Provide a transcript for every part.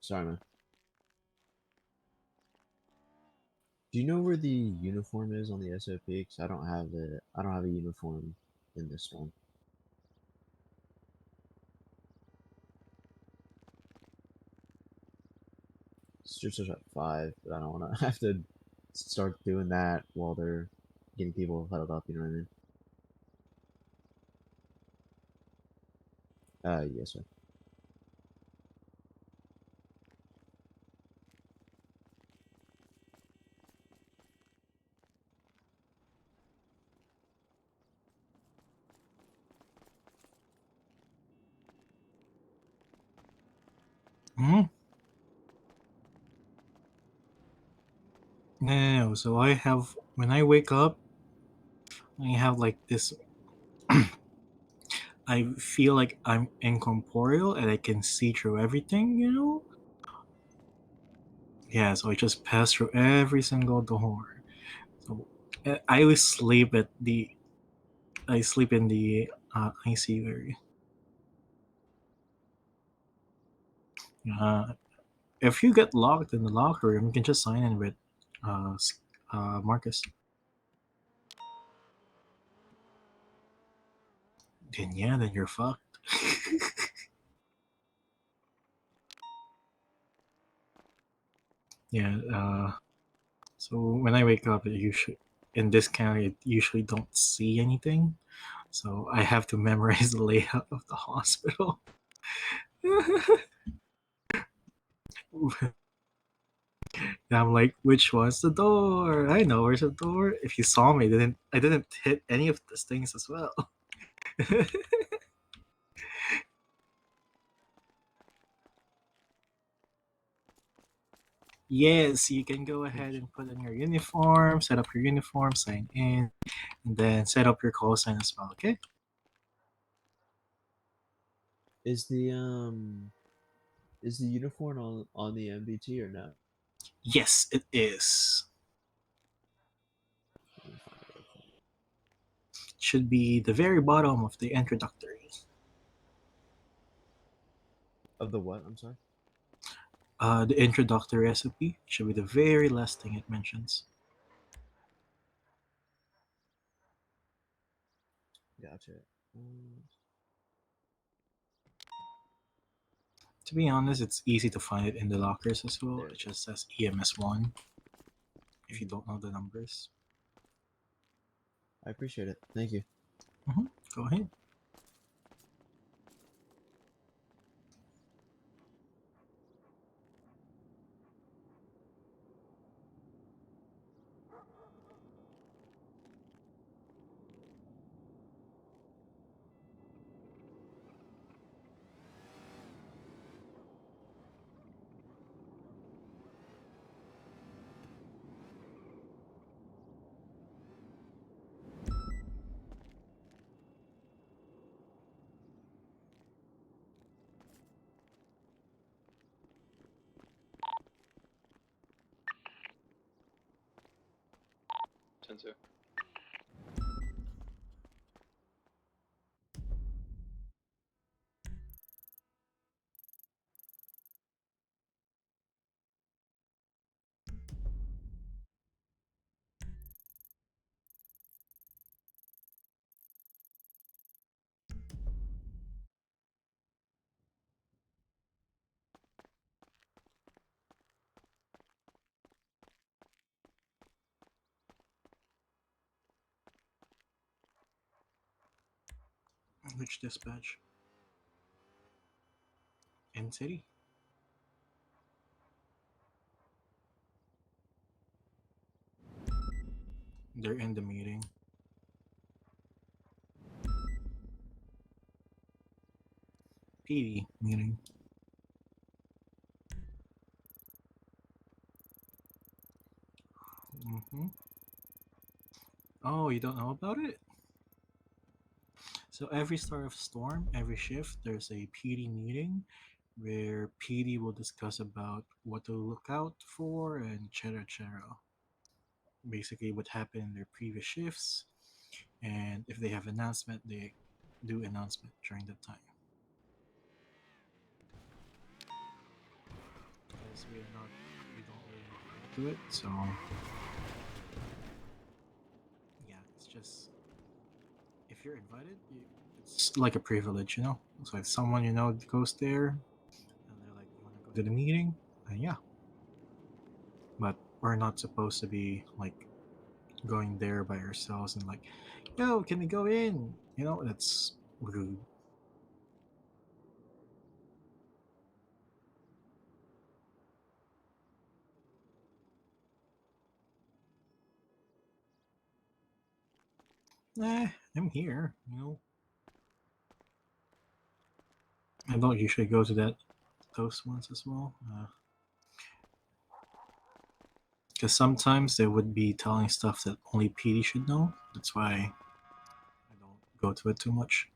Sorry, man. Do you know where the uniform is on the SOP? 'Cause I don't have it. I don't have a uniform in this one. It's just at 5, but I don't want to have to start doing that while they're getting people huddled up. You know what I mean? Yes, sir. Hmm? No, so I have, when I wake up, I have like this, I feel like I'm incorporeal and I can see through everything, you know? Yeah, so I just pass through every single door. So I always sleep at the, I sleep in the ICU area. Uh, if you get locked in the locker room, you can just sign in with Marcus. Then yeah, then you're fucked. Yeah. So when I wake up, it usually in this county, I usually don't see anything. So I have to memorize the layout of the hospital. And I'm like, which one's the door? I know where's the door. If you saw me, I didn't hit any of these things as well. Yes, you can go ahead and put on your uniform, set up your uniform, sign in, and then set up your call sign as well. Okay? Is the is the uniform on the MBT or no? Yes, it is. Let me find it real quick. Should be the very bottom of the introductory. Of the what? I'm sorry. The introductory recipe should be the very last thing it mentions. Gotcha. Um, To be honest, it's easy to find it in the lockers as well. there It it just is. says EMS1 if you Mhm. don't know the numbers. I appreciate it. Thank you. Go ahead. Sensei. Which dispatch? In city. They're in the meeting. PD meeting. hmm Oh, you don't know about it? So every start of storm, every shift, there's a PD meeting where PD will discuss about what to look out for and etc. etc. Basically, what happened in their previous shifts, and if they have announcement, they do announcement during that time. because we don't really go to it. So yeah, it's just if you're invited, it's like a privilege, you know. So if someone you know goes there and they're like, "You want to go to the meeting?" And yeah, but we're not supposed to be like going there by ourselves and like, "Yo, can we go in?" You know, that's rude. I'm here. You know, I don't usually go to those ones as well. Because sometimes they would be telling stuff that only PD should know. That's why I don't go to it too much.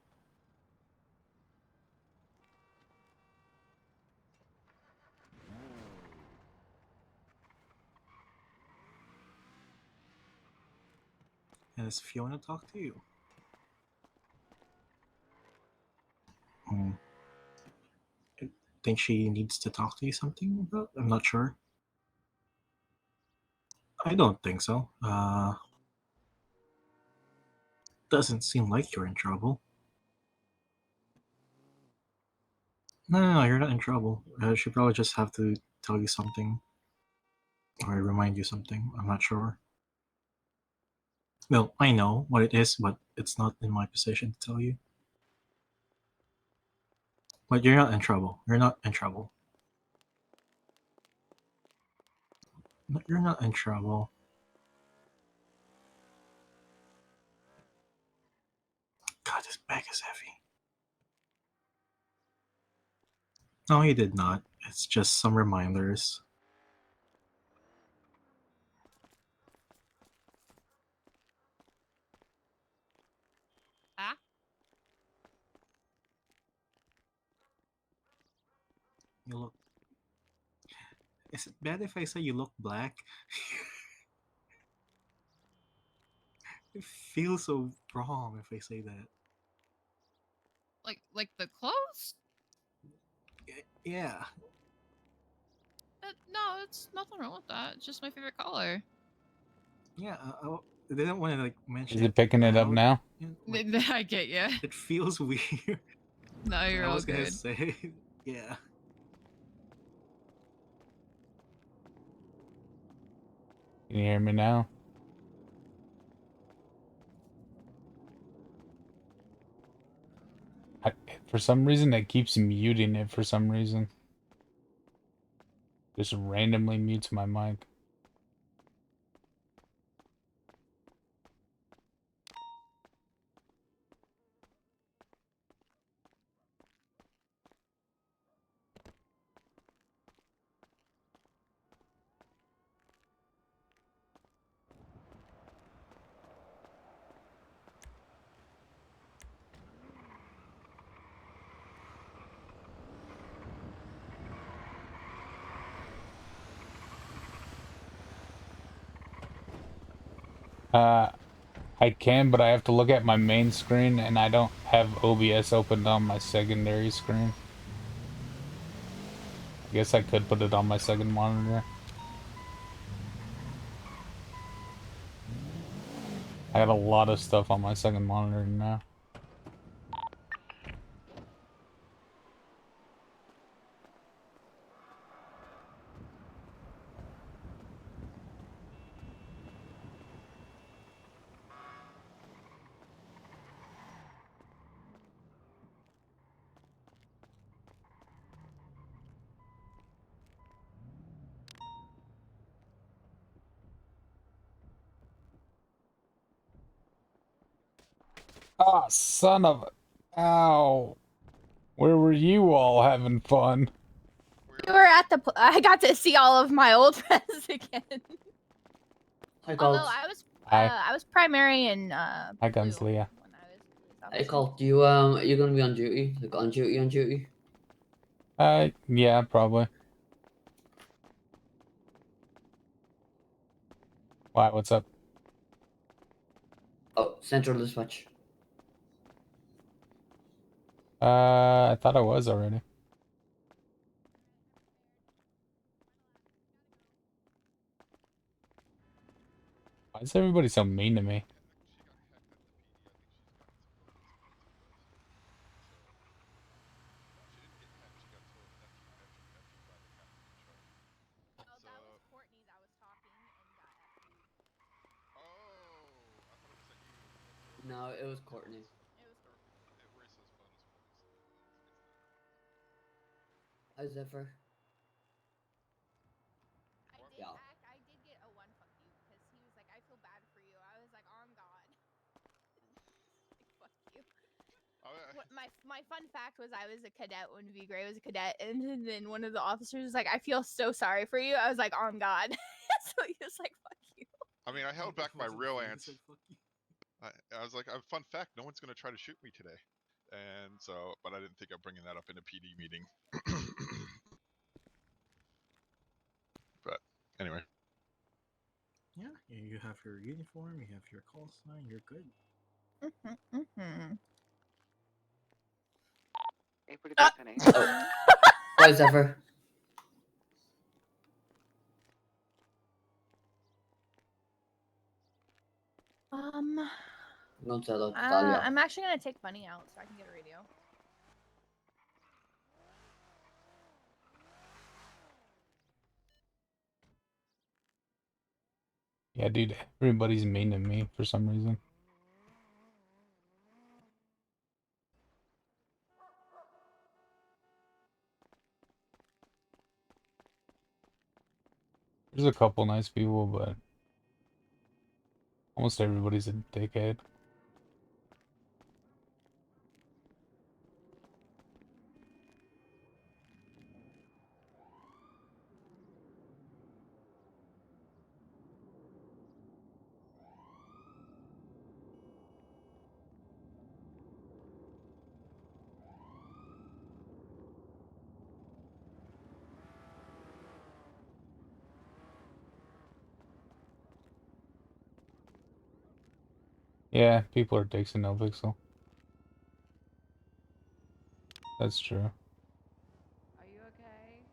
And does Fiona talk to you? Hmm. I think she needs to talk to you something about? I'm not sure. I don't think so. Doesn't seem like you're in trouble. No, you're not in trouble. She probably just have to tell you something or remind you something. I'm not sure. Well, I know what it is, but it's not in my position to tell you. But you're not in trouble. You're not in trouble. You're not in trouble. God, this bag is heavy. No, he did not. It's just some reminders. Ah, You look. Is it bad if I say you look black? It feels so wrong if I say that. like the clothes? Yeah. No, it's nothing wrong with that. It's just my favorite color. Yeah. I didn't want to like mention Is it it picking it up loud. now? You know, like, I get you. it feels weird. No, But you're I all was gonna good. say, yeah. Can you hear me now? I, for some reason, it keeps muting it for some reason. Just randomly mutes my mic. Uh, I can, but I have to look at my main screen, and I don't have OBS opened on my secondary screen. I guess I could put it on my second monitor. I got a lot of stuff on my second monitor now. Ah, son of a... Ow. Where were you all having fun? We were at the. I got to see all of my old friends again. Hi, Although Colt. I was primary in Hi, blue Gunslia. when I was police Hey, officer. Colt. You are you gonna be on duty? Like on duty? On duty? Yeah, probably. Why, what's up? Oh, Central Dispatch. I thought I was already. Why is everybody so mean to me? Oh, that was Courtney that was talking and got No, it was Courtney. It was Courtney. Hi, Zephyr. Yeah. I did get a one fuck you because he was like, I feel bad for you. I was like, on God. Like, fuck you. My fun fact was I was a cadet when V Gray was a cadet, and then one of the officers was like, I feel so sorry for you. I was like, on God. So he was like, fuck you. I mean, I held It back my wasn't real Finn, he answer. said, "Fuck you." I was like, fun fact, no one's gonna try to shoot me today. And so, but I didn't think of bringing that up in a PD meeting. But anyway. Yeah, you have your uniform, you have your call sign, you're good. Oh. Hi, Zephyr. Don't say hello to Talia. I'm actually gonna take money out so I can get a radio. Yeah, dude, everybody's mean to me for some reason. There's a couple nice people, but almost everybody's a dickhead. Yeah, people are dicks in no pixel. That's true. Are you okay?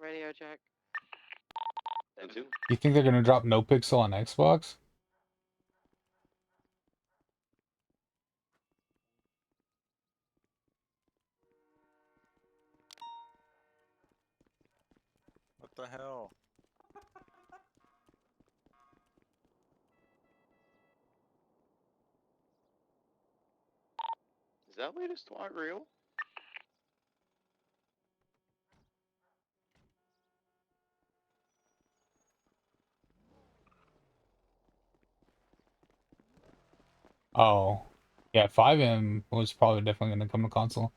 Radio check. You think they're gonna drop no pixel on Xbox? What the hell? Is that latest SWAT real? Oh, yeah, 5M was probably definitely gonna come to console.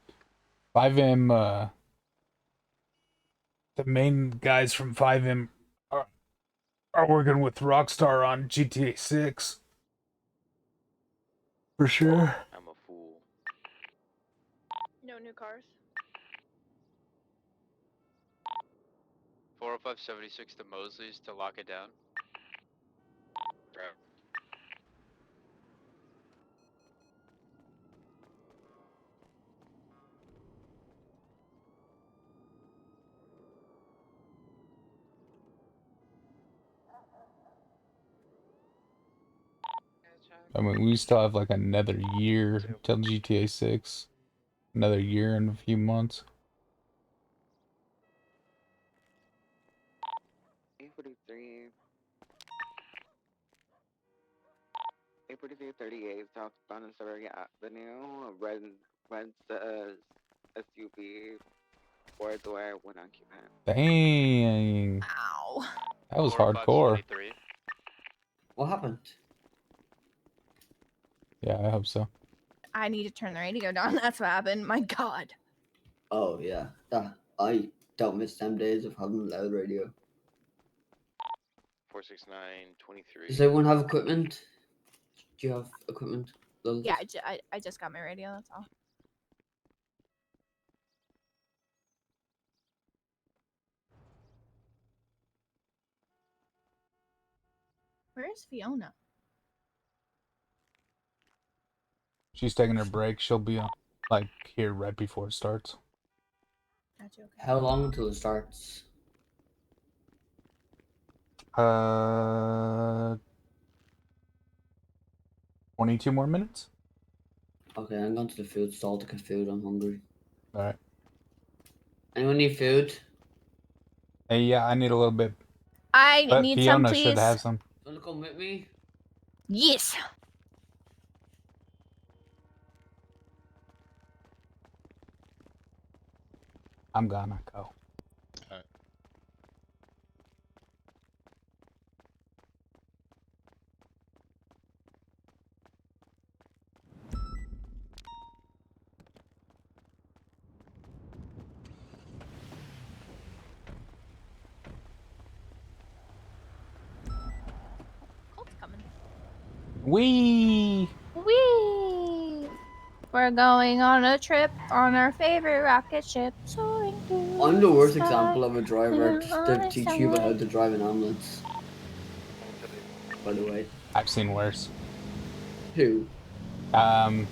5M, the main guys from 5M are working with Rockstar on GTA 6. For sure. I'm a fool. No new cars. 40576 to Mosley's to lock it down. Right. I mean, we still have like another year till GTA 6. Another year and a few months. 843. 84338 South Donisbury Avenue. Rents SUV. 4-door, one occupant. Dang. Ow. That was hardcore. 40573. What happened? Yeah, I hope so. I need to turn the radio down. That's what happened. My God. Oh, yeah. I don't miss them days of having loud radio. 46923. Does everyone have equipment? Do you have equipment? Lils? Yeah, I just got my radio. That's all. Where's Fiona? She's taking her break. She'll be like here right before it starts. Gotcha, okay. How long until it starts? 22 more minutes. Okay, I'm going to the food stall to get food. I'm hungry. All right. Anyone need food? Hey, yeah, I need a little bit. I But need Fiona some, should please. have some. Wanna come with me? Yes. I'm gonna go. Alright. Colt's coming. Wee. Whee! We're going on a trip on our favorite rocket ship, soaring through I'm the worst sky. example of a driver We're to on teach you about how somewhere. to drive an ambulance. By the way. I've seen worse. Who? Oh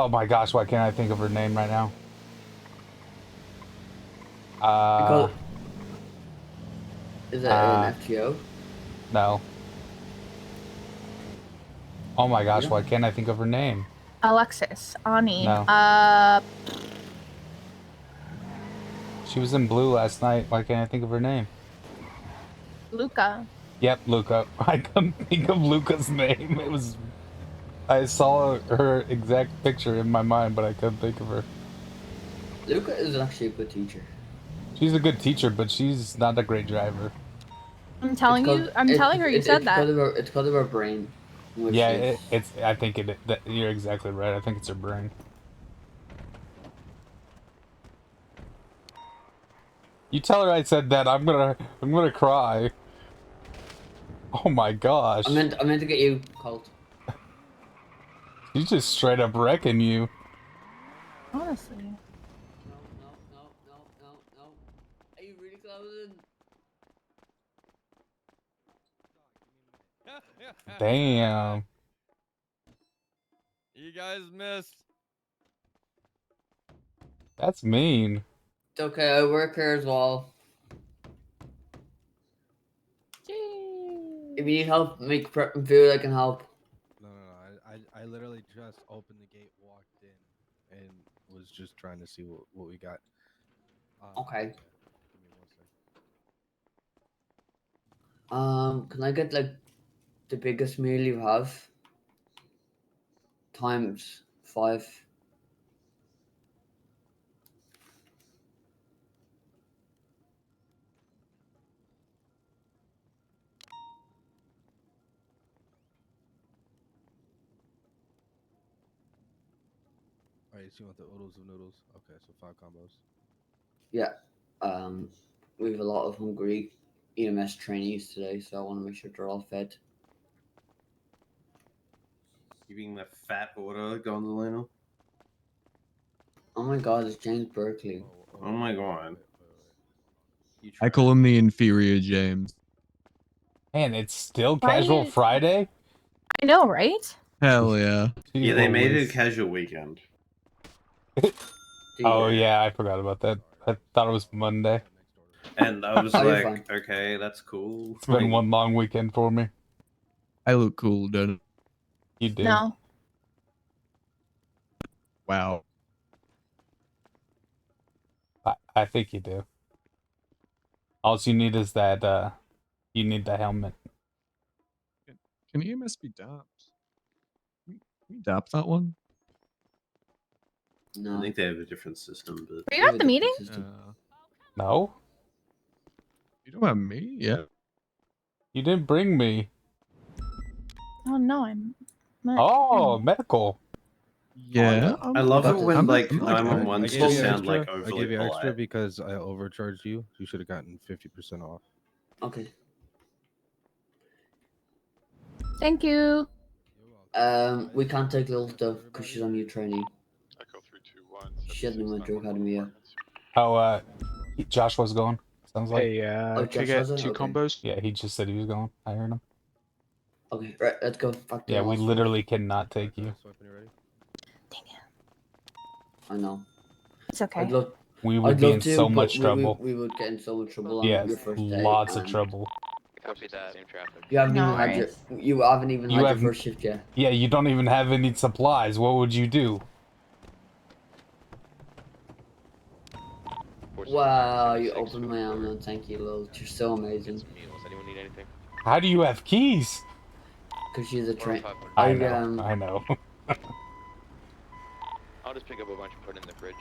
my gosh, why can't I think of her name right now? Is it an FTO? No. Oh my gosh, why can't I think of her name? Alexis, Ani. No. She was in blue last night. Why can't I think of her name? Luca. Yep, Luca. I couldn't think of Luca's name. It was... I saw her exact picture in my mind, but I couldn't think of her. Luca is actually a good teacher. She's a good teacher, but she's not a great driver. I'm telling you. I'm telling her you said that. It's because of her brain. Yeah, I think you're exactly right. I think it's her brain. You tell her I said that. I'm gonna cry. Oh my gosh. I meant to get you, Colt. She's just straight up wrecking you. Honestly. No. Are you really closing? Damn. You guys missed. That's mean. It's okay, I work here as well. If you need help make prepping food, I can help. No. I literally just opened the gate, walked in, and was just trying to see what we got. Okay. Yeah, give me 1 second. Can I get like the biggest meal you have? Times 5. Alright, so you want the oodles of noodles? Okay, so 5 combos. Yeah. We have a lot of hungry EMS trainees today, so I want to make sure they're all fed. You being that fat order, Gonzalino? Oh my god, it's James Berkeley. Oh my god. I call him the inferior James. Man, it's still Why Casual you- Friday? I know, right? Hell yeah. Yeah, they made it a casual weekend. Oh yeah, I forgot about that. I thought it was Monday. And I was Oh, you're like, okay, that's cool. It's been one long weekend for me. I look cool, don't You do. No. Wow. I think you do. All you need is that, you need the helmet. Can EMS be dapped? Can we dap that one? No. I think they have a different system, but Were you at the meeting? No? You don't have me? Yeah. You didn't bring me. Oh no, I'm. Oh, medical. Yeah. I love it when like I 911s gave just you sound extra. like I overly gave you extra polite. because I overcharged you. You should have gotten 50% off. Okay. Thank you. We can't take Lil though, because she's a new trainee. Echo 321. She hasn't went to academy yet. How, Joshua's going? Sounds like. Hey, Oh, can I Josh has get it? two Okay. combos? Yeah, he just said he was going. I heard him. Okay, right, let's go. Back to Yeah, the we last literally cannot take you. I know. It's okay. We would I'd be love in to, so but much trouble. we would get in so much trouble on Yeah, your first day. lots of and trouble. Copy that. Same traffic. You haven't No even had worries. you haven't even You had your haven't- first shift yet. Yeah, you don't even have any supplies. What would you do? Wow, you opened my ambulance. Thank you, Lil. You're so amazing. Meals. Anyone need anything? How do you have keys? Because she's a train. I know. I know. I'll just pick up a bunch and put it in the fridge.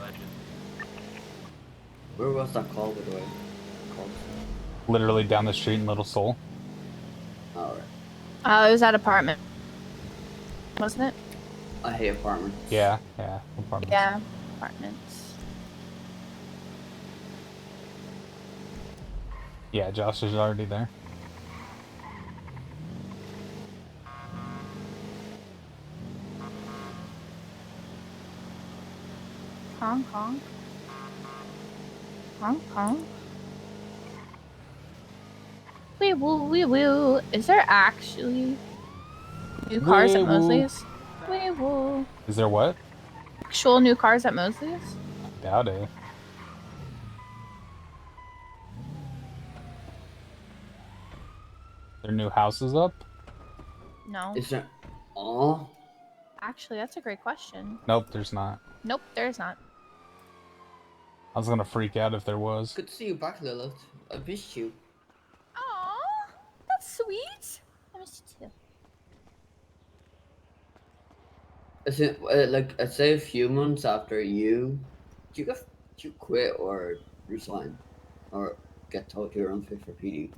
Legend. Where was that call, by the way? Literally down the street in Little Seoul. Alright. It was that apartment, wasn't it? I hate apartments. Yeah, apartments. Yeah, apartments. Yeah, Josh is already there. Hong Kong. Hong Kong. Wee woo, wee woo. Is there actually new cars at Wee woo. Mosley's? Wee woo. Is there what? Actual new cars at Mosley's? Doubt it. Their new houses up? No. Is there? Oh. Actually, that's a great question. Nope, there's not. Nope, there's not. I was gonna freak out if there was. Good to see you back, Lilith. I missed you. Aww, that's sweet. I missed you too. Is it like I'd say a few months after you, did you quit or resign, or get told you're unfit for PD?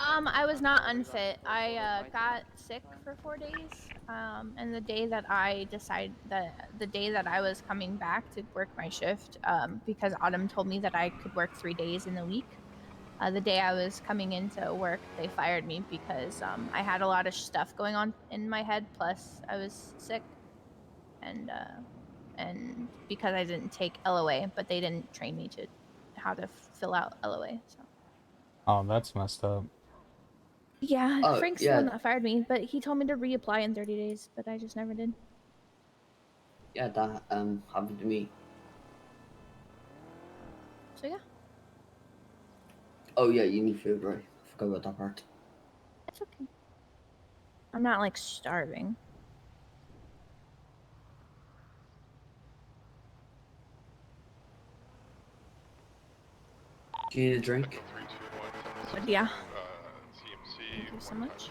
I was not unfit. I got sick for 4 days. And the day that I decided the day that I was coming back to work my shift, because Autumn told me that I could work 3 days in the week. The day I was coming into work, they fired me because I had a lot of stuff going on in my head. Plus, I was sick, and because I didn't take LOA, but they didn't train me to how to fill out LOA. So. Oh, that's messed up. Yeah, Oh, Frank's yeah. the one that fired me, but he told me to reapply in 30 days, but I just never did. Yeah, that happened to me. So yeah, Oh yeah, you need food, right? I forgot about that part. it's okay. I'm not like starving. Do you need a drink? But yeah. CMC. Thank you so much.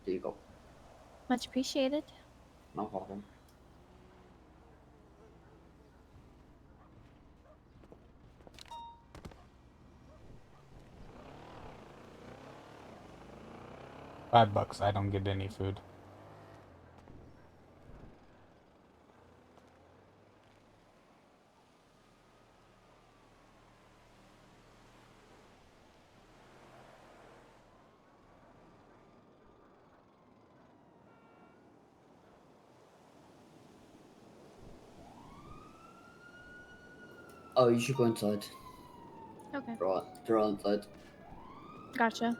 There you go. Much appreciated. No problem. $5. I don't get any food. Oh, you should go inside. Okay. They're all inside. Gotcha.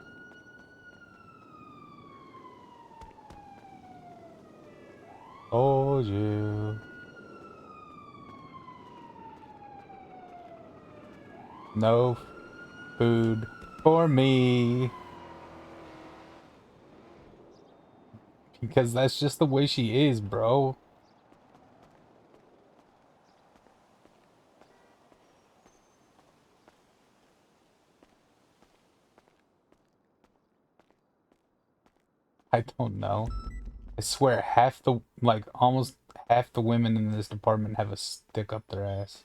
Told you. No food for me. Because that's just the way she is, bro. I don't know. I swear almost half the women in this department have a stick up their ass.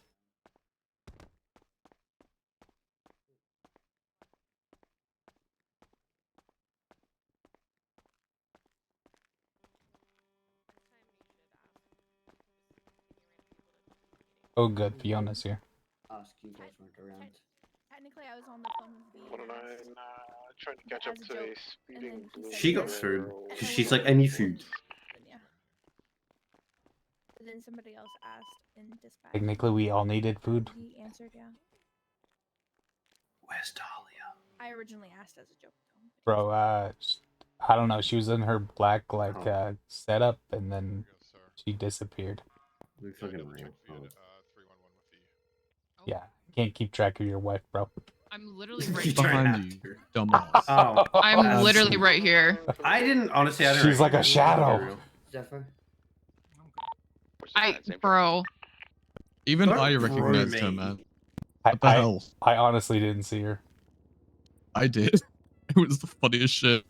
Oh good, Fiona's here. Ask. I was on the phone with V. 109, trying to catch up As a to joke, a and speeding then he blue. said She got yes. food And because I she's went, like, I need food. then yeah. But then somebody else asked in dispatch. Technically, we all needed food. He answered, yeah. Where's Dahlia? I originally asked as a joke, Bro, I don't know. She was in her black like setup, and then she disappeared. We fucking ran. Yeah, can't keep track of your wife, bro. I'm literally right Behind here. you, dumbass. Oh, I'm literally right here. I didn't honestly. I didn't. She's like a recognize her, shadow. for real. Zephyr. Bro. Even Don't I bro recognized her, me. man. What the hell? I honestly didn't see her. I did. It was the funniest shit.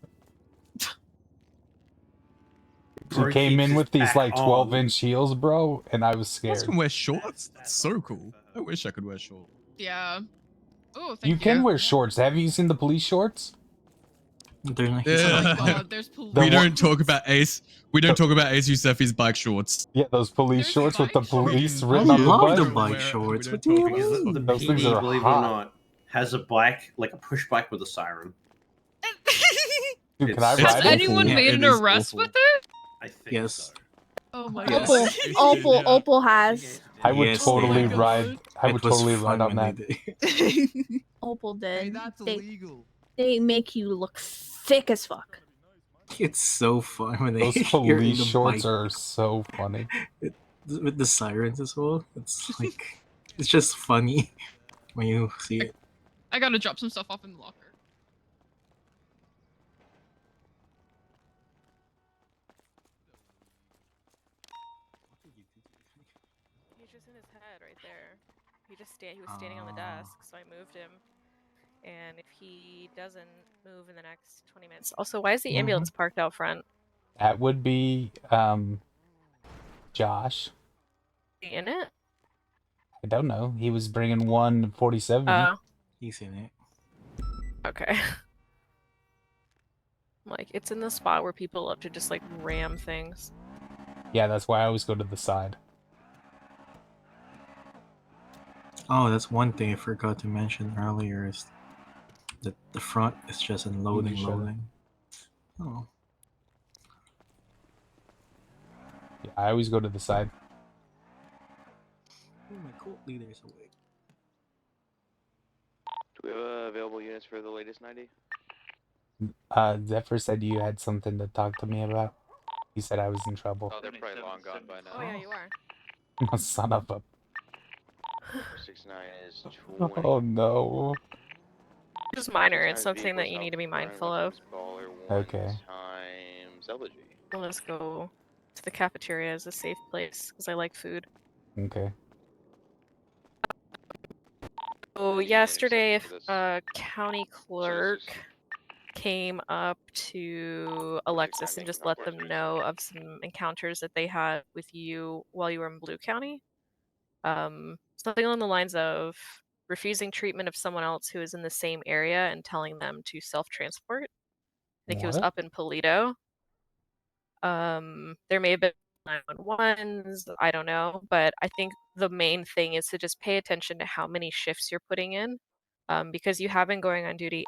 She Bro came keeps in his with these back like 12 on. inch heels, bro, and I was You guys scared. can wear shorts? That's so cool. I wish I could wear shorts. Yeah. Oh, thank You you. can wear shorts. Have you seen the police shorts? There's no Oh my god, there's police. We don't talk about Ace. We don't talk about Ace Yusefi's bike shorts. Yeah, those police shorts with the police I written on the love butt. the bike shorts. What do you Because the mean? Those things PD, are believe it or hot. not, has a bike, like a push bike with a siren. Dude, can I It's- Has ride it? anyone made an arrest with it? I think Yes. so. Oh my Yes. god. Opal has. I would Yes, totally they did. ride. I It would was totally fun ride on when that. they did. Opal did. that's they, illegal. They make you look sick as fuck. It's so fun when they Those you're in police the shorts bike are so funny. with the sirens as well. It's like it's just funny when you see it. I gotta drop some stuff off in the locker. He's just in his head right there. He was standing on the desk, so I moved him. And if he doesn't move in the next 20 minutes. Also, why is the ambulance parked out front? That would be Josh. In it? I don't know. He was bringing 147. Oh. He's in it. Okay. Like, it's in the spot where people love to just, like, ram things. Yeah, that's why I always go to the side. Oh, that's one thing I forgot to mention earlier is that the front is just in loading. Oh. Yeah, I always go to the side. Oh, my Colt leader's awake. Do we have available units for the latest 90? Zephyr said you had something to talk to me about. He said I was in trouble. Oh, they're probably long gone by now. Oh, yeah, you are. Son of a... 69 is 20. Oh no. Just minor. It's something that you need to be mindful of. Okay. Times elegy. Let's go to the cafeteria as a safe place because I like food. Okay. So yesterday, a county clerk came up to Alexis and just let them know of some encounters that they had with you while you were in Blue County. Something along the lines of refusing treatment of someone else who is in the same area and telling them to self-transport. I think it was What? up in Polito. There may have been 911s, I don't know, but I think the main thing is to just pay attention to how many shifts you're putting in, because you have been going on duty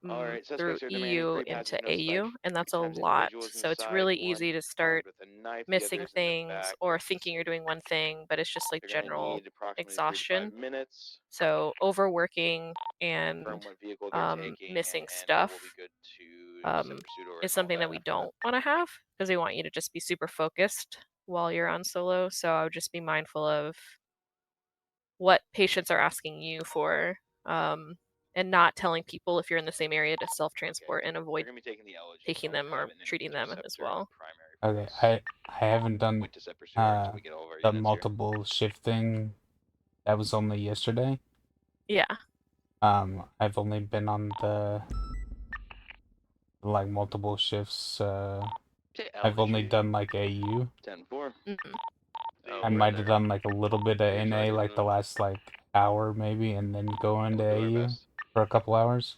Alright, through suspects are demanding EU 3 into passes, no AU, suspect. and that's a 3 times lot. individuals So it's inside, really 1 easy to armed start with a knife, the missing others in the things back. or thinking you're doing one thing, but it's just like They're gonna general need approximately 3 to 5 exhaustion. minutes. So overworking and Confirm what vehicle they're taking, missing and stuff we'll be good to set pursuit orders is and all something that we after that. don't want to have because we want you to just be super focused while you're on solo. So I would just be mindful of what patients are asking you for, and not telling people if you're in the same area to self-transport and avoid They're gonna be taking the elegy, taking so them we'll or have an treating them as interceptor well. Okay, I haven't done Wait to set pursuit orders till we get all of our the units here. multiple shift thing. That was only yesterday. Yeah. I've only been on the like multiple shifts. I've only done like AU. 10-4. I might have done like a little bit of NA like the last like hour maybe, and then go into AU for a couple hours.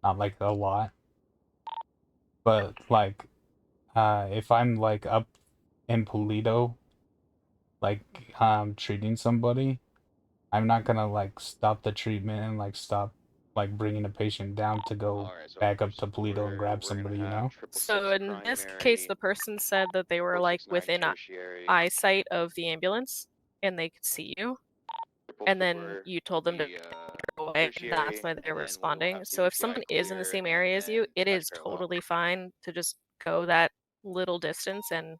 Not like a lot. But like if I'm like up in Polito like treating somebody, I'm not gonna like stop the treatment and like stop like bringing a patient down to go back up to Polito and grab somebody, you know? So in this case, the person said that they were like within eyesight of the ambulance and they could see you, and then you told them to go away, and that's why they're responding. So if someone is in the same area as you, it is totally fine to just go that little distance and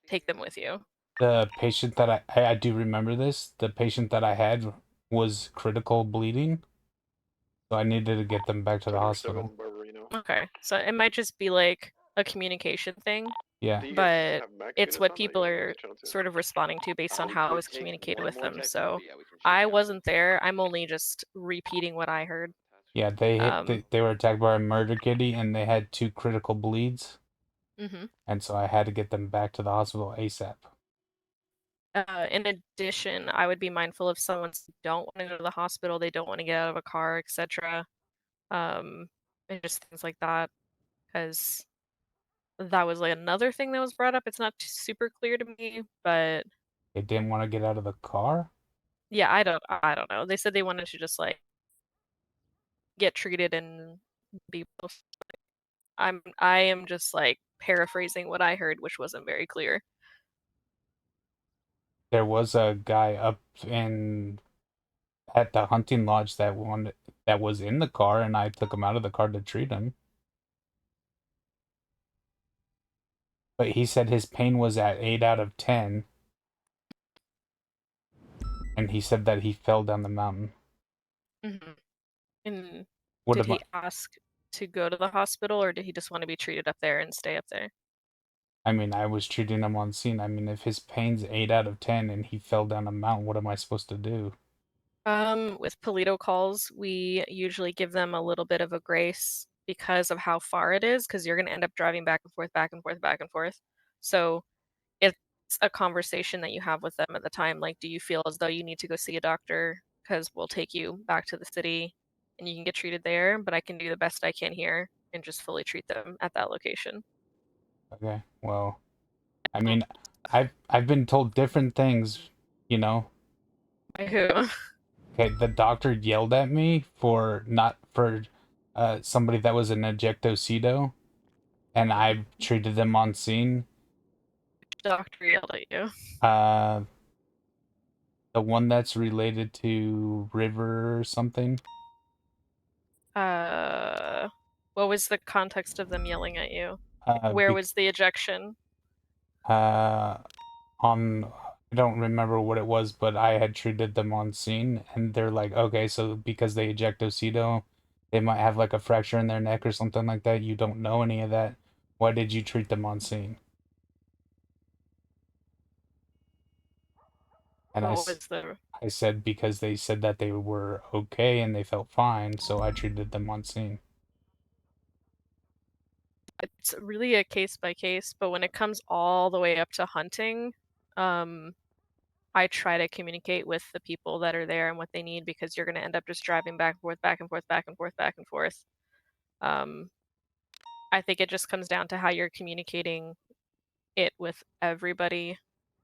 take them with you. The patient that I do remember this, the patient that I had was critical bleeding, so I needed to get them back to the hospital. Okay, so it might just be like a communication thing. Yeah. But it's what people are sort of responding to based on how it was communicated with them. So I wasn't there. I'm only just repeating what I heard. Yeah, they were attacked by a murder kitty and they had 2 critical bleeds. Mm-hmm. And so I had to get them back to the hospital ASAP. In addition, I would be mindful if someone don't want to go to the hospital, they don't want to get out of a car, etc. And just things like that, because that was like another thing that was brought up. It's not super clear to me, but They didn't want to get out of the car? yeah, I don't know. They said they wanted to just like get treated and be I am just like paraphrasing what I heard, which wasn't very clear. There was a guy up at the hunting lodge that was in the car, and I took him out of the car to treat him. But he said his pain was at 8 out of 10. And he said that he fell down the mountain. Mm-hmm. And What did am I? he ask to go to the hospital, or did he just want to be treated up there and stay up there? I mean, I was treating him on scene. I mean, if his pain's 8 out of 10 and he fell down a mountain, what am I supposed to do? With Polito calls, we usually give them a little bit of a grace because of how far it is, because you're going to end up driving back and forth, back and forth, back and forth. So it's a conversation that you have with them at the time. Like, do you feel as though you need to go see a doctor? Because we'll take you back to the city and you can get treated there, but I can do the best I can here and just fully treat them at that location. Okay, well, I mean, I've been told different things, you know. By who? Okay, the doctor yelled at me for not for somebody that was an ejectocito, and I treated them on scene. Which doctor yelled at you? The one that's related to River or something. What was the context of them yelling at you? Uh, Where be- was the ejection? I don't remember what it was, but I had treated them on scene, and they're like, okay, so because they ejectocito, they might have like a fracture in their neck or something like that. You don't know any of that. Why did you treat them on scene? And What was the... I said because they said that they were okay and they felt fine, so I treated them on scene. It's really a case by case, but when it comes all the way up to hunting, I try to communicate with the people that are there and what they need, because you're going to end up just driving back and forth, back and forth, back and forth, back and forth. I think it just comes down to how you're communicating it with everybody.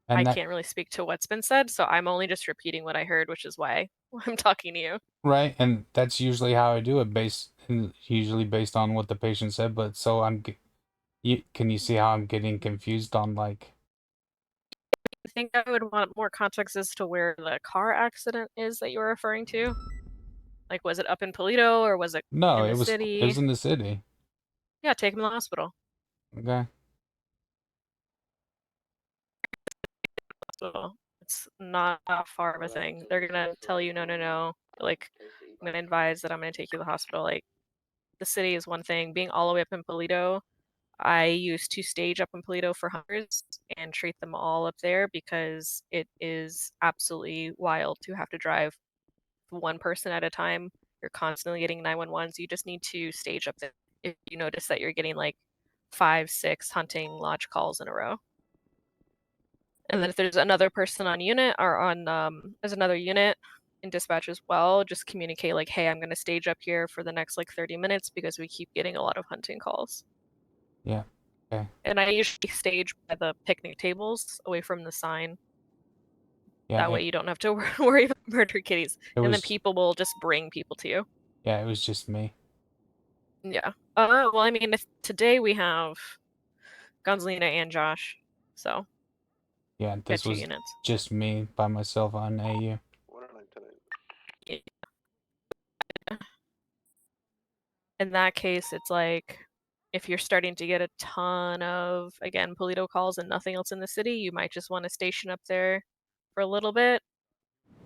And I can't really speak to what's been said, so I'm only just repeating what I heard, which is why I'm talking to you. Right, and that's usually how I do it, usually based on what the patient said. But so can you see how I'm getting confused on like? I think I would want more context as to where the car accident is that you're referring to. Like, was it up in Polito or was it No, in the it city? was in the city. Yeah, take him to the hospital. Okay. Hospital. It's not that far of a thing. They're gonna tell you no. Like, I'm gonna advise that I'm gonna take you to the hospital. Like, the city is one thing. Being all the way up in Polito, I used to stage up in Polito for hunters and treat them all up there because it is absolutely wild to have to drive one person at a time. You're constantly getting 911s. You just need to stage up there if you notice that you're getting like 5, 6 hunting lodge calls in a row. And then if there's another person on unit or on there's another unit in dispatch as well, just communicate like, hey, I'm gonna stage up here for the next like 30 minutes because we keep getting a lot of hunting calls. Yeah. Okay. And I usually stage by the picnic tables away from the sign. Yeah. That way you don't have to worry about murder kitties. And then people will just bring people to you. Yeah, it was just me. Yeah. Well, I mean, today we have Gonzalina and Josh, so Yeah, got this 2 was units. just me by myself on AU. Yeah. In that case, it's like if you're starting to get a ton of, again, Polito calls and nothing else in the city, you might just want to station up there for a little bit,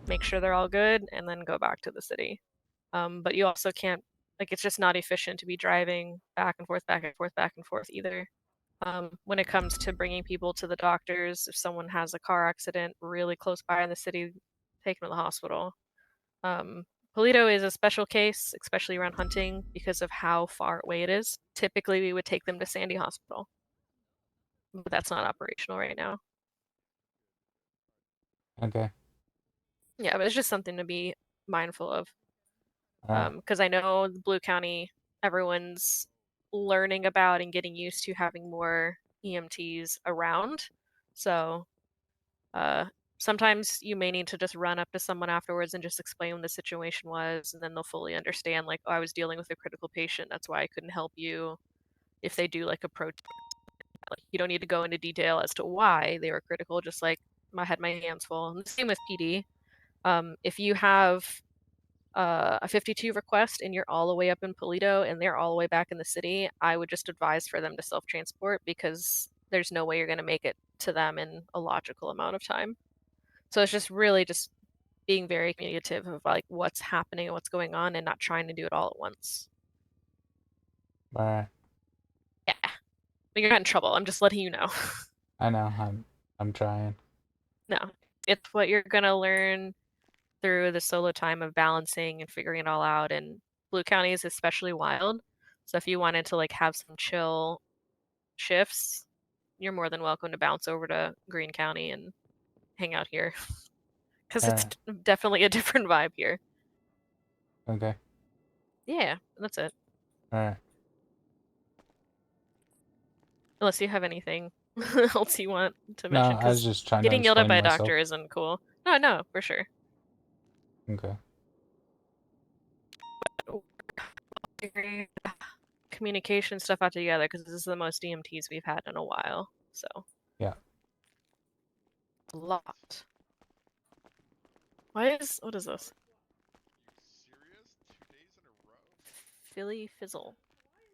make sure they're all good, and then go back to the city. But you also can't, like, it's just not efficient to be driving back and forth, back and forth, back and forth either. When it comes to bringing people to the doctors, if someone has a car accident really close by in the city, take them to the hospital. Polito is a special case, especially around hunting, because of how far away it is. Typically, we would take them to Sandy Hospital, but that's not operational right now. Okay. Yeah, but it's just something to be mindful of. Alright. Because I know Blue County, everyone's learning about and getting used to having more EMTs around. So sometimes you may need to just run up to someone afterwards and just explain what the situation was, and then they'll fully understand, like, oh, I was dealing with a critical patient, that's why I couldn't help you. If they do like a protest, like, you don't need to go into detail as to why they were critical, just like, I had my hands full. And the same with PD. If you have a 52 request and you're all the way up in Polito and they're all the way back in the city, I would just advise for them to self-transport, because there's no way you're going to make it to them in a logical amount of time. So it's just really just being very communicative of like what's happening and what's going on, and not trying to do it all at once. Alright. Yeah. But you're not in trouble. I'm just letting you know. I know, I'm trying. No. It's what you're gonna learn through the solo time of balancing and figuring it all out, and Blue County is especially wild. So if you wanted to like have some chill shifts, you're more than welcome to bounce over to Green County and hang out here. Because it's Alright. definitely a different vibe here. Okay. Yeah, that's it. Alright. Unless you have anything else you want to No, mention, I was because just trying to getting yelled at explain by a myself. doctor isn't cool. No, for sure. Okay. Communication stuff out together, because this is the most EMTs we've had in a while. So Yeah. a lot. What is this? Serious? 2 days in a row? Philly Fizzle. Because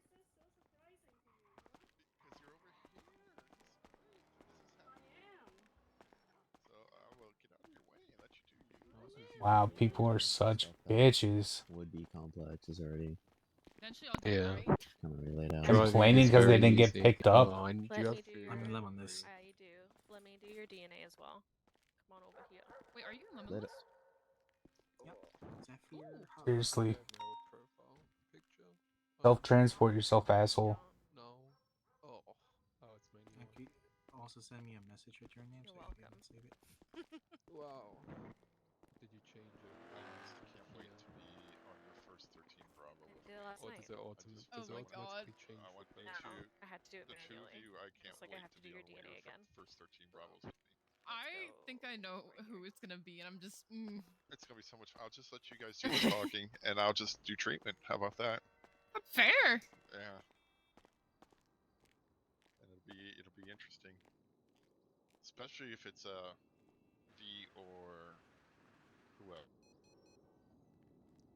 you're over here. So I will get out of your way and let you do you. Wow, people are such bitches. Would be complexes already Eventually I'll get it right. kind of laid out. Complaining because they didn't get picked up. Oh, I need Let you me up do here. your, I'm in love on this. I do. Let me do your DNA as well. Come on over here. Wait, are you in Let Limitless? Zephyr, how- Seriously. I have no profile picture. Self-transport yourself, asshole. No. Oh, it's my new Can you also send me a message with your name You're so I welcome. can save it? Wow. Did you change it? I honestly can't wait to be on your first 13 Bravo I with did me. it last night. Does it automatically Oh my God. change I want the the No, two, I had to do it the two of manually. you. I can't Just like I wait have to to do be your on DNA your again. first 13 Bravos with me. I go think I know right who here. it's gonna be, and I'm just. It's gonna be so much. I'll just let you guys do the talking, and I'll just do treatment. How about that? Fair. Yeah. And it'll be interesting, especially if it's a D or whoever.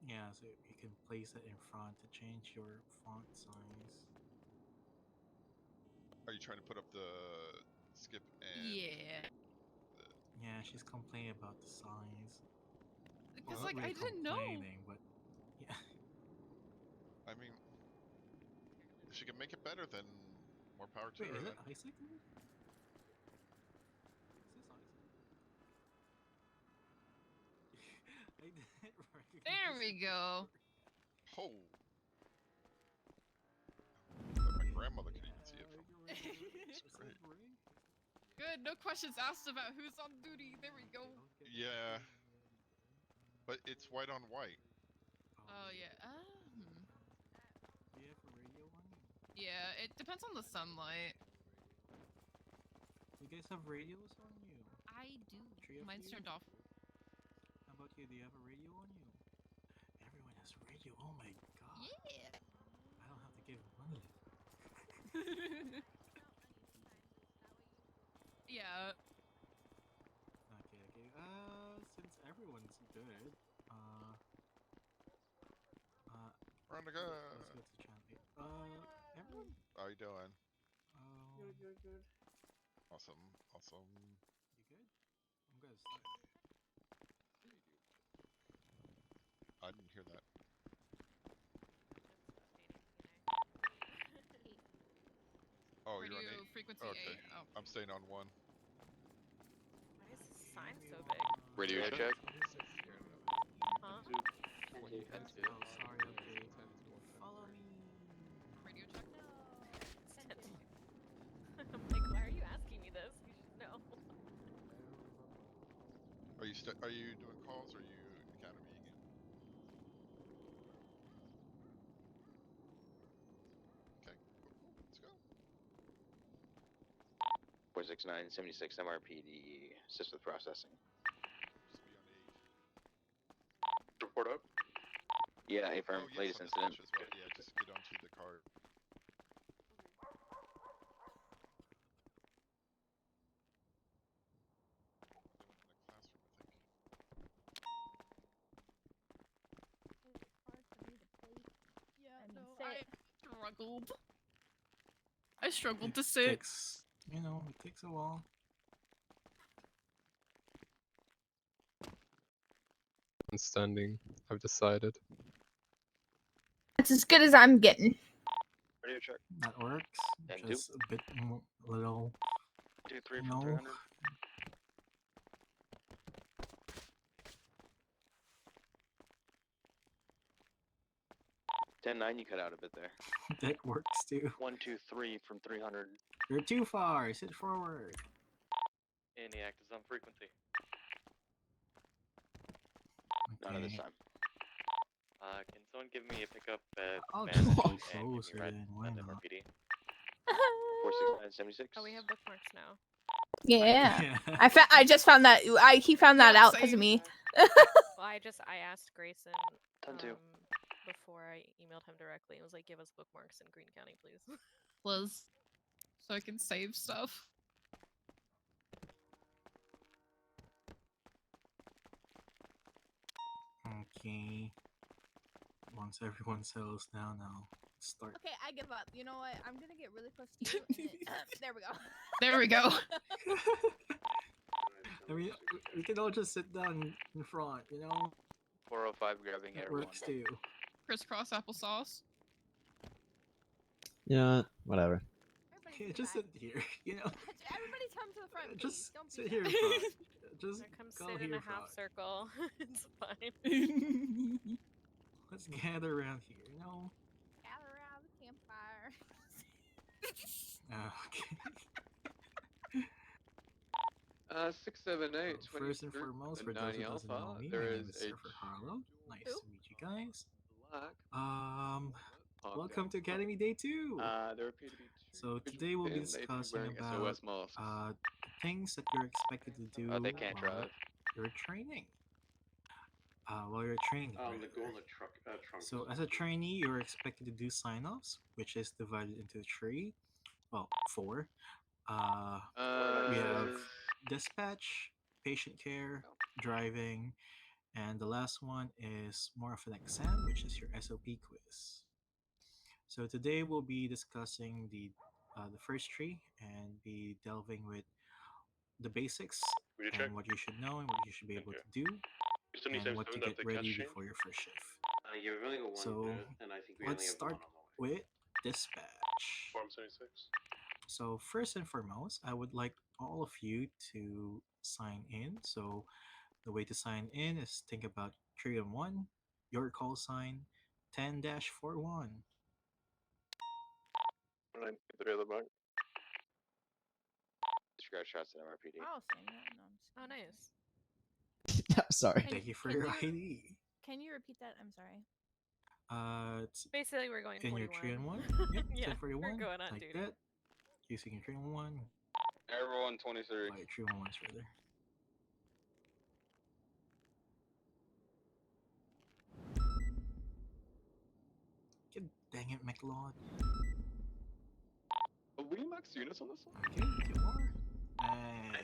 Yeah, so you can place it in front to change your font size. Are you trying to put up the skip and? Yeah. Yeah, she's complaining about the size. Because Well, like not I really didn't know. complaining, but yeah. I mean, if she can make it better, then more power to Wait, her. is Then. it Isaac? Is this Isaac? I didn't recognize. There we go. Oh. That my grandmother could even see it from. It's great. Good. No questions asked about who's on duty. There we go. Yeah. But it's white on white. Oh yeah. Do you have a radio on you? Yeah. It depends on the sunlight. You guys have radios on you? I do. Three of Mine's you? turned off. How about you? Do you have a radio on you? Everyone has radio radio. Oh my god. Yeah. I don't have to give money. Yeah. Okay. Since everyone's good, Veronica. let's go to channel 8. Everyone. How you doing? Good. Awesome. You good? I'm good. I didn't hear that. Oh, you're on Radio 8? frequency Okay. 8. Oh. I'm staying on 1. Why is the sign so big? Radio check. Huh? Oh, sorry. Okay. Follow me. Radio check. I'm like, why are you asking me this? You should know. Are you doing calls or are you academy again? Okay, cool. Let's go. 46976 MRPD. Assist with processing. Just be on 8. Report up. Yeah, affirm. Oh, yes, Latest on incident. dispatch as well. Yeah, just get onto the card. They went in the classroom, I think. Yeah, I mean, no, sit. I struggled. I struggled to sit. It takes a while. Standing, I've decided. That's as good as I'm getting. Radio check. That works. And Just a bit more, little. 2-3 from No. 300. 10-9, you cut out a bit there. That works too. 123 from 300. You're too far. Sit forward. ENIAC is on frequency. None of this time. Can someone give me a pickup at I'll Van just and go give me closer red then. Why at not? MRPD? 46976. Oh, we have bookmarks now. Yeah. I just found that. He found that out because of me. Well, I asked Grayson 10-2. Before I emailed him directly and was like, give us bookmarks in Greene County, please. Liz, so I can save stuff. Okay. Once everyone settles down, I'll start. Okay, I give up. You know what? I'm gonna get really close to you. There we go. There we go. I mean, we can all just sit down in front, 405 grabbing That everyone. works too. Crisscross applesauce. Yeah, whatever. Okay, just sit here, Everybody come to the front, please. Just Don't be sit shy. here in front. Just Come go sit in here a half front. circle. It's fine. Let's gather around here, Gather around the campfire. Okay. 678, First and foremost, for those who doesn't know me, my name is Surfer Harlow. Nice to meet you guys. Welcome to Academy Day 2. There appear to be So today we'll be discussing about the things that you're expected to do They can't while drive. you're training. While you're training. Oh, rather. go in the truck. Trunk. So as a trainee, you're expected to do sign-offs, which is divided into 3. Well, 4. We have dispatch, patient care, driving, and the last one is more of an exam, which is your SOP quiz. So today we'll be discussing the first 3 and be delving with the basics and what you should know and what you should be able to do and what to get ready before your first shift. You really go one So bit, and I think we let's only have start one on the way. with dispatch. Form 76. So first and foremost, I would like all of you to sign in. So the way to sign in is think about 3 and 1, your call sign 10-41. 923 of the bank. Disregard shots at MRPD. Oh, same. No, Oh, nice. Sorry. Thank you for your ID. Can you repeat that? I'm sorry. It's Basically, we're going in 41. your 3 and 1. Yep, Yeah, 1041. we're going on like duty. that. Using your 3 and 1. Everyone 23. Like 3 and 1s rather. God dang it, McLeod. Are we max units on this one? Okay, you are.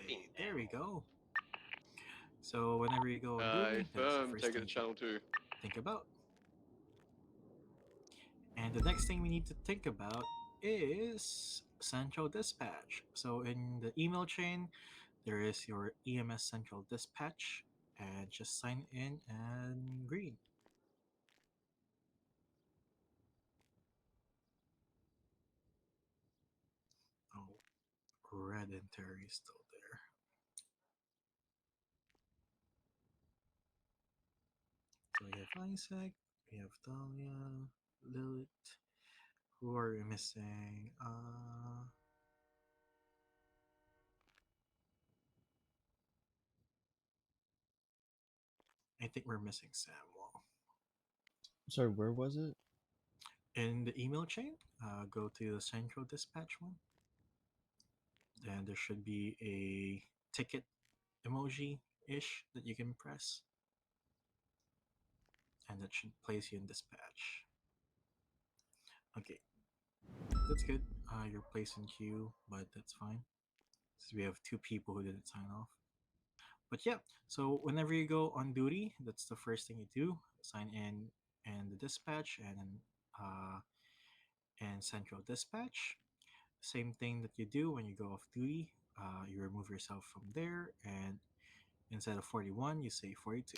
Hey, there we go. So whenever you go on duty, that's the first Take thing it to you channel 2. think about. And the next thing we need to think about is central dispatch. So in the email chain, there is your EMS central dispatch, and just sign in and green. Oh, Red and Terry is still there. So we have Isaac, we have Dahlia, Lilith. Who are we missing? I think we're missing Samuel. Sorry, where was it? In the email chain, go to the central dispatch one. Then there should be a ticket emoji ish that you can press, and that should place you in dispatch. Okay, that's good. You're placed in queue, but that's fine. Since we have two people who didn't sign off. But yeah, so whenever you go on duty, that's the first thing you do: sign in and the dispatch, uh, and central dispatch. Same thing that you do when you go off duty. You remove yourself from there, and instead of 41, you say 42.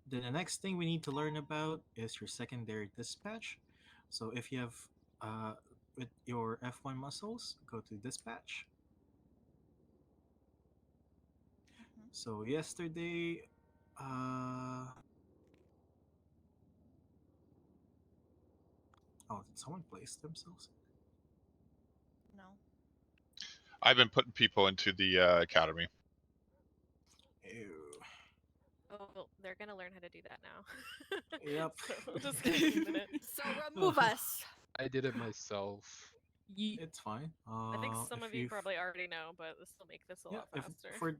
Then the next thing we need to learn about is your secondary dispatch. So if you have with your F1 muscles, go to dispatch. So yesterday, oh, did someone place themselves? No. I've been putting people into the academy. Ew. Oh, well, they're gonna learn how to do that now. Yep. So we'll just give it a minute. So remove us. I did it myself. It's fine. I think some If of you you probably already know, but this will make this a yeah, lot if faster. for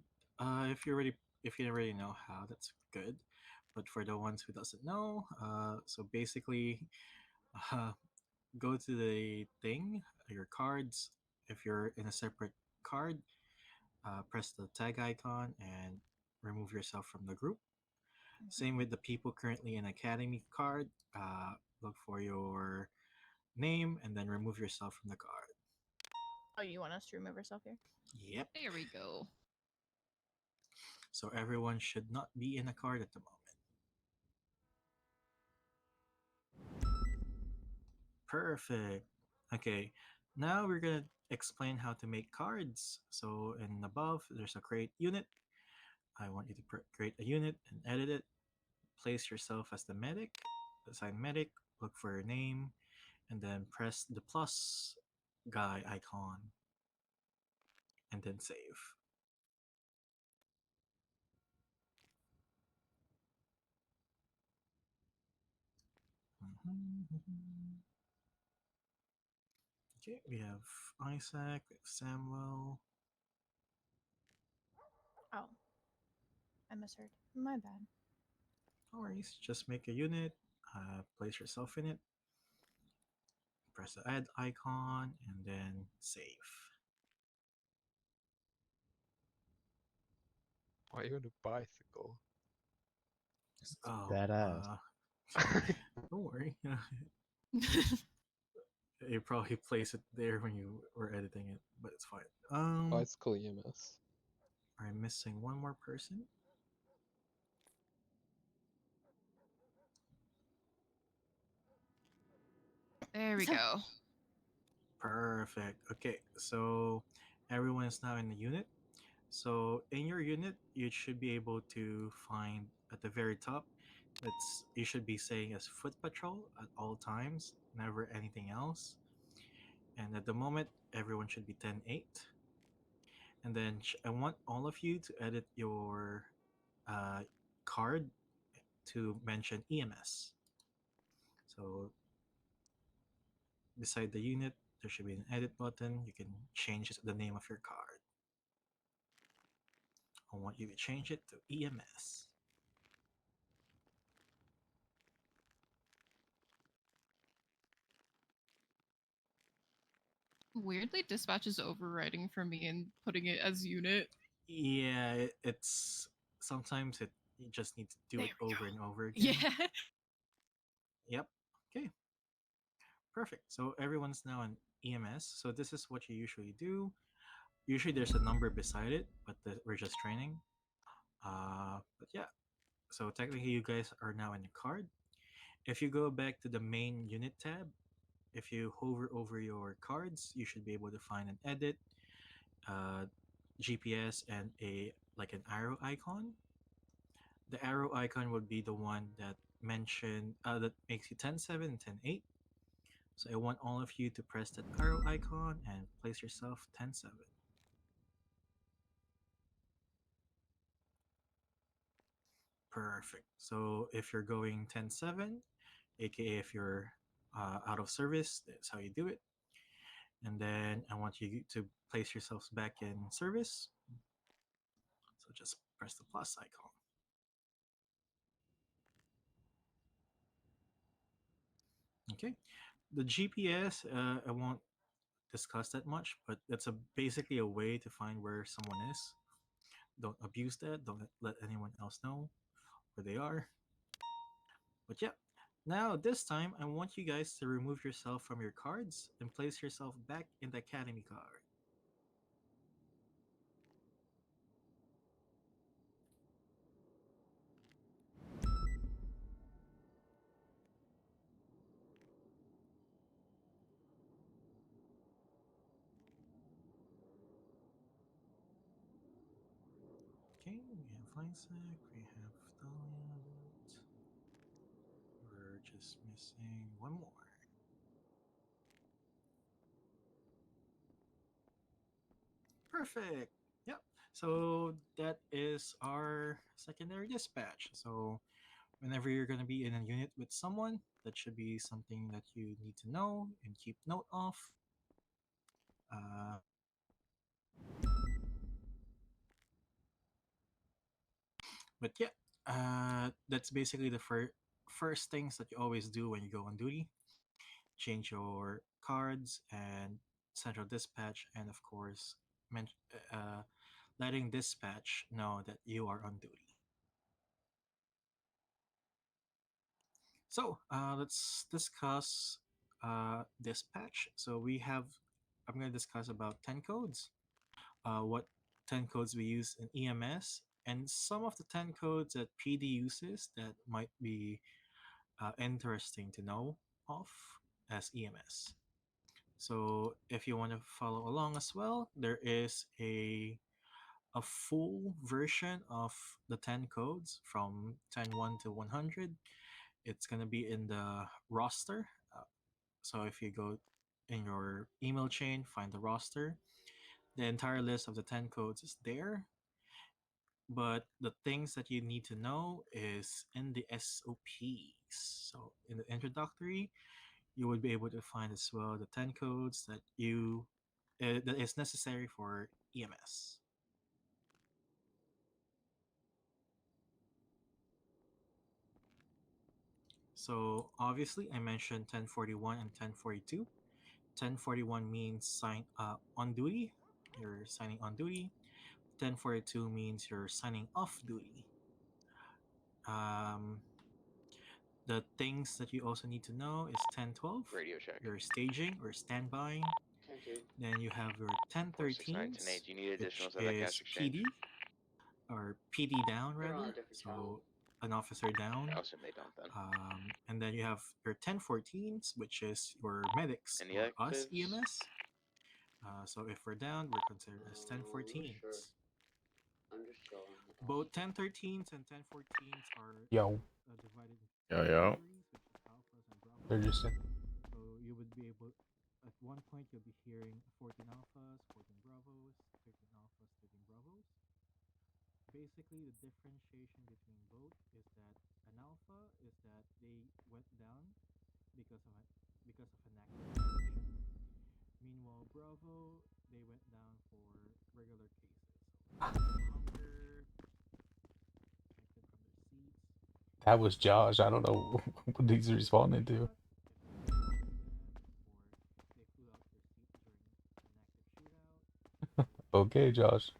if you already know how, that's good. But for the ones who doesn't know, so basically, uh, go to the thing, your cards. If you're in a separate card, press the tag icon and remove yourself from the group. Same with the people currently in Academy card. Look for your name and then remove yourself from the card. Oh, you want us to remove ourselves here? Yep. There we go. So everyone should not be in a card at the moment. Perfect. Okay, now we're gonna explain how to make cards. So in above, there's a create unit. I want you to create a unit and edit it. Place yourself as the medic. Assign medic. Look for your name, and then press the plus guy icon, and then save. Okay, we have Isaac, we have Samuel. Oh, I misheard. My bad. No worries, just make a unit, place yourself in it, press the add icon, and then save. Why are you on a bicycle? Oh, Badass. don't worry. You probably place it there when you were editing it, but it's fine. Bicycle EMS. I'm missing one more person. There we go. Perfect. Okay, so everyone is now in the unit. So in your unit, you should be able to find at the very top. You should be saying as foot patrol at all times, never anything else. And at the moment, everyone should be 10-8. And then I want all of you to edit your uh, card to mention EMS. So beside the unit, there should be an edit button. You can change the name of your card. I want you to change it to EMS. Weirdly, dispatch is overriding for me and putting it as unit. Yeah, it's sometimes you just need to do There it we over go. and over again. Yeah. Yep. Okay. Perfect. So everyone's now in EMS. So this is what you usually do. Usually there's a number beside it, but we're just training. But yeah. So technically you guys are now in the card. If you go back to the main unit tab, if you hover over your cards, you should be able to find an edit, GPS, and a like an arrow icon. The arrow icon would be the one that that makes you 10-7 and 10-8. So I want all of you to press that arrow icon and place yourself 10-7. Perfect. So if you're going 10-7, aka if you're out of service, that's how you do it. And then I want you to place yourselves back in service. So just press the plus icon. Okay. The GPS, I won't discuss that much, but that's basically a way to find where someone is. Don't abuse that. Don't let anyone else know where they are. But yeah, now this time I want you guys to remove yourself from your cards and place yourself back in the academy card. Okay, we have Flysack, we have Thalia. We're just missing one more. Perfect. Yep. So that is our secondary dispatch. So whenever you're going to be in a unit with someone, that should be something that you need to know and keep note of. Uh, but yeah, that's basically the first things that you always do when you go on duty. Change your cards and central dispatch, and of course, uh, letting dispatch know that you are on duty. So let's discuss dispatch. So I'm going to discuss about 10 codes, what 10 codes we use in EMS, and some of the 10 codes that PD uses that might be interesting to know of as EMS. So if you want to follow along as well, there is a full version of the 10 codes from 10-1 to 100. It's going to be in the roster. So if you go in your email chain, find the roster, the entire list of the 10 codes is there. But the things that you need to know is in the SOPs. So in the introductory, you would be able to find as well the 10 codes that is necessary for EMS. So obviously I mentioned 1041 and 1042. 1041 means on duty. You're signing on duty. 1042 means you're signing off duty. Um, the things that you also need to know is 1012. Radio check. Your staging or standby. Then you have your 1013, 10 Do you need which additionals at that cash is exchange? PD or PD down rather. So an officer down. I assume they don't then. And then you have your 1014s, which is your medics Any or us actives? EMS. So if we're down, we're considered as 1014s. I'm just chilling. Both 1013s and 1014s are Yo, divided into Yo, yo. categories, which is alphas and bravos. they're just So you would be able, at one point, you'll be hearing 14 alphas, 14 bravos, 13 alphas, 13 bravos. Basically, the differentiation between both is that an alpha is that they went down because of an active situation. Meanwhile, Bravo, they went down for regular cases. So hunger, ejected from their seats. that was Josh. I don't know what he's responding to. They flew out their seat during Okay, Josh.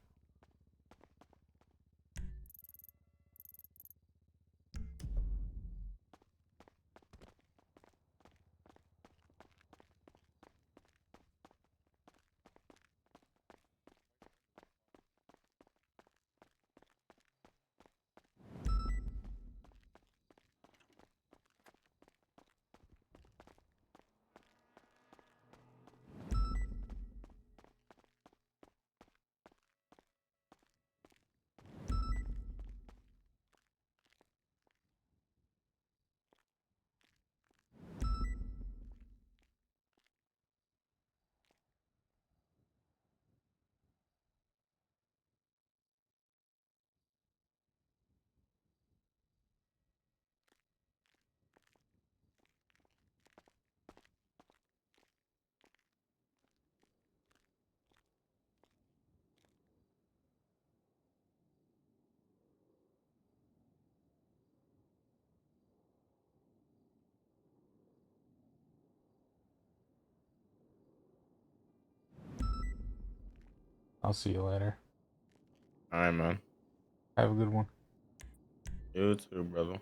I'll see you later. Alright, man. Have a good one. You too, brother.